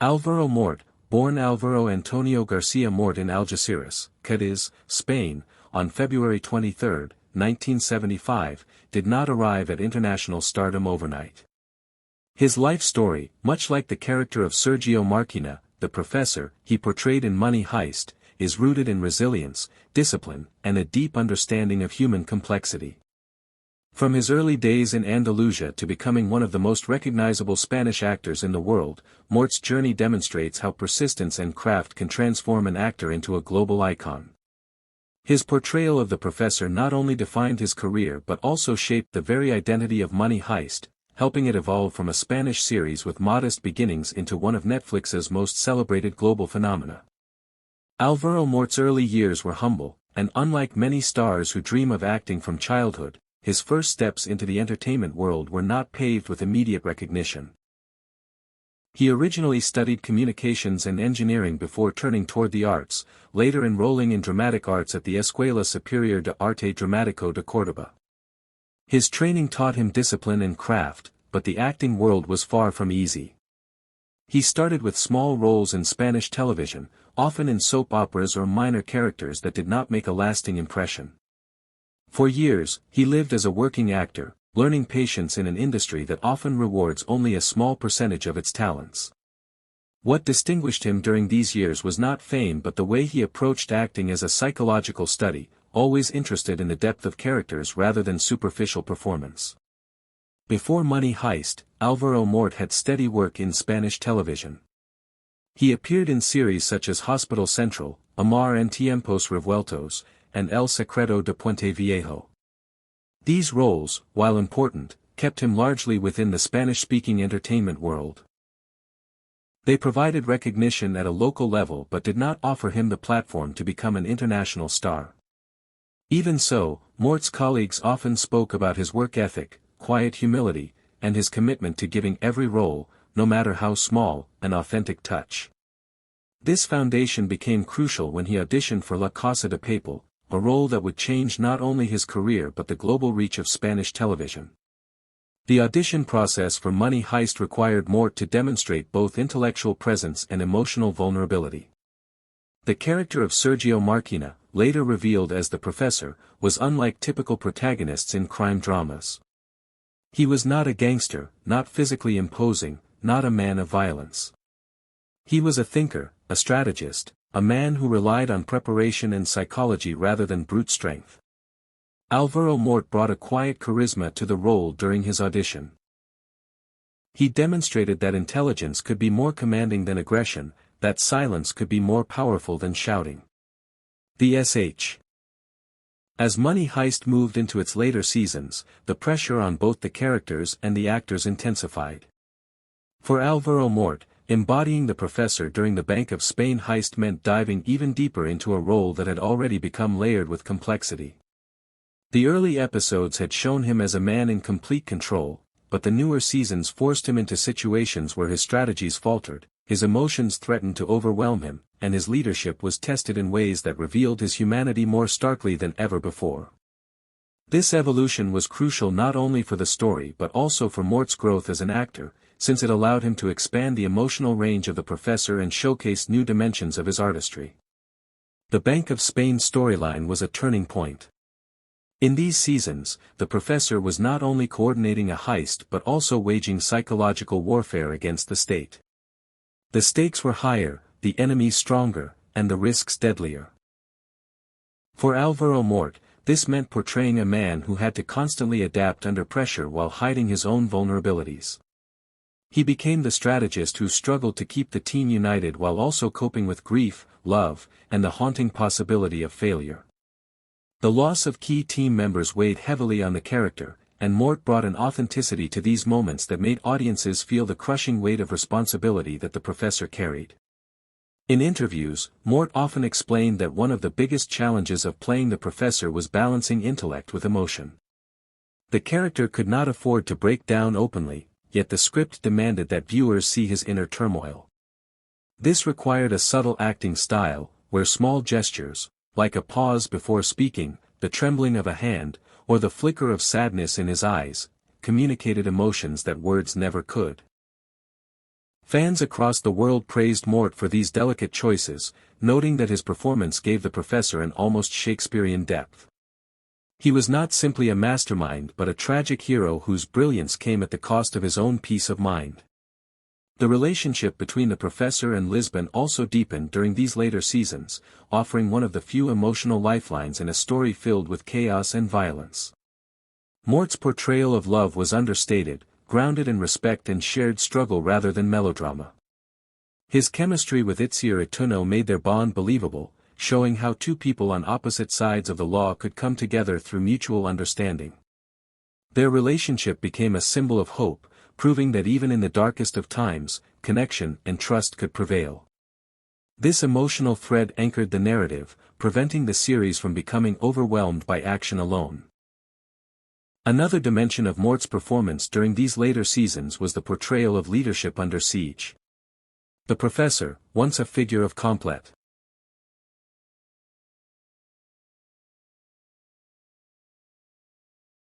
Álvaro Mort, born Álvaro Antonio García Mort in Algeciras, Cadiz, Spain, on February 23, 1975, did not arrive at international stardom overnight. His life story, much like the character of Sergio Marquina, the professor he portrayed in Money Heist, is rooted in resilience, discipline, and a deep understanding of human complexity. From his early days in Andalusia to becoming one of the most recognizable Spanish actors in the world, Mort's journey demonstrates how persistence and craft can transform an actor into a global icon. His portrayal of the professor not only defined his career but also shaped the very identity of Money Heist, helping it evolve from a Spanish series with modest beginnings into one of Netflix's most celebrated global phenomena. Álvaro Mort's early years were humble, and unlike many stars who dream of acting from childhood, his first steps into the entertainment world were not paved with immediate recognition. He originally studied communications and engineering before turning toward the arts, later enrolling in dramatic arts at the Escuela Superior de Arte Dramático de Córdoba. His training taught him discipline and craft, but the acting world was far from easy. He started with small roles in Spanish television, often in soap operas or minor characters that did not make a lasting impression. For years, he lived as a working actor, learning patience in an industry that often rewards only a small percentage of its talents. What distinguished him during these years was not fame but the way he approached acting as a psychological study, always interested in the depth of characters rather than superficial performance. Before Money Heist, Álvaro Mort had steady work in Spanish television. He appeared in series such as Hospital Central, Amar en Tiempos Revueltos, and El Secreto de Puente Viejo. These roles, while important, kept him largely within the Spanish-speaking entertainment world. They provided recognition at a local level but did not offer him the platform to become an international star. Even so, Mort's colleagues often spoke about his work ethic, quiet humility, and his commitment to giving every role, no matter how small, an authentic touch. This foundation became crucial when he auditioned for La Casa de Papel, a role that would change not only his career but the global reach of Spanish television. The audition process for Money Heist required Mort to demonstrate both intellectual presence and emotional vulnerability. The character of Sergio Marquina, later revealed as the professor, was unlike typical protagonists in crime dramas. He was not a gangster, not physically imposing, not a man of violence. He was a thinker, a strategist, a man who relied on preparation and psychology rather than brute strength. Álvaro Mort brought a quiet charisma to the role during his audition. He demonstrated that intelligence could be more commanding than aggression, that silence could be more powerful than shouting. The S.H. As Money Heist moved into its later seasons, the pressure on both the characters and the actors intensified. For Álvaro Mort, embodying the professor during the Bank of Spain heist meant diving even deeper into a role that had already become layered with complexity. The early episodes had shown him as a man in complete control, but the newer seasons forced him into situations where his strategies faltered, his emotions threatened to overwhelm him, and his leadership was tested in ways that revealed his humanity more starkly than ever before. This evolution was crucial not only for the story but also for Mort's growth as an actor, since it allowed him to expand the emotional range of the professor and showcase new dimensions of his artistry. The Bank of Spain storyline was a turning point. In these seasons, the professor was not only coordinating a heist but also waging psychological warfare against the state. The stakes were higher, the enemy stronger, and the risks deadlier. For Álvaro Mort, this meant portraying a man who had to constantly adapt under pressure while hiding his own vulnerabilities. He became the strategist who struggled to keep the team united while also coping with grief, love, and the haunting possibility of failure. The loss of key team members weighed heavily on the character, and Mort brought an authenticity to these moments that made audiences feel the crushing weight of responsibility that the professor carried. In interviews, Mort often explained that one of the biggest challenges of playing the professor was balancing intellect with emotion. The character could not afford to break down openly, yet the script demanded that viewers see his inner turmoil. This required a subtle acting style, where small gestures, like a pause before speaking, the trembling of a hand, or the flicker of sadness in his eyes, communicated emotions that words never could. Fans across the world praised Mort for these delicate choices, noting that his performance gave the professor an almost Shakespearean depth. He was not simply a mastermind but a tragic hero whose brilliance came at the cost of his own peace of mind. The relationship between the professor and Lisbon also deepened during these later seasons, offering one of the few emotional lifelines in a story filled with chaos and violence. Mort's portrayal of love was understated, grounded in respect and shared struggle rather than melodrama. His chemistry with Itziar Ituno made their bond believable, showing how two people on opposite sides of the law could come together through mutual understanding. Their relationship became a symbol of hope, proving that even in the darkest of times, connection and trust could prevail. This emotional thread anchored the narrative, preventing the series from becoming overwhelmed by action alone. Another dimension of Mort's performance during these later seasons was the portrayal of leadership under siege. The professor, once a figure of complex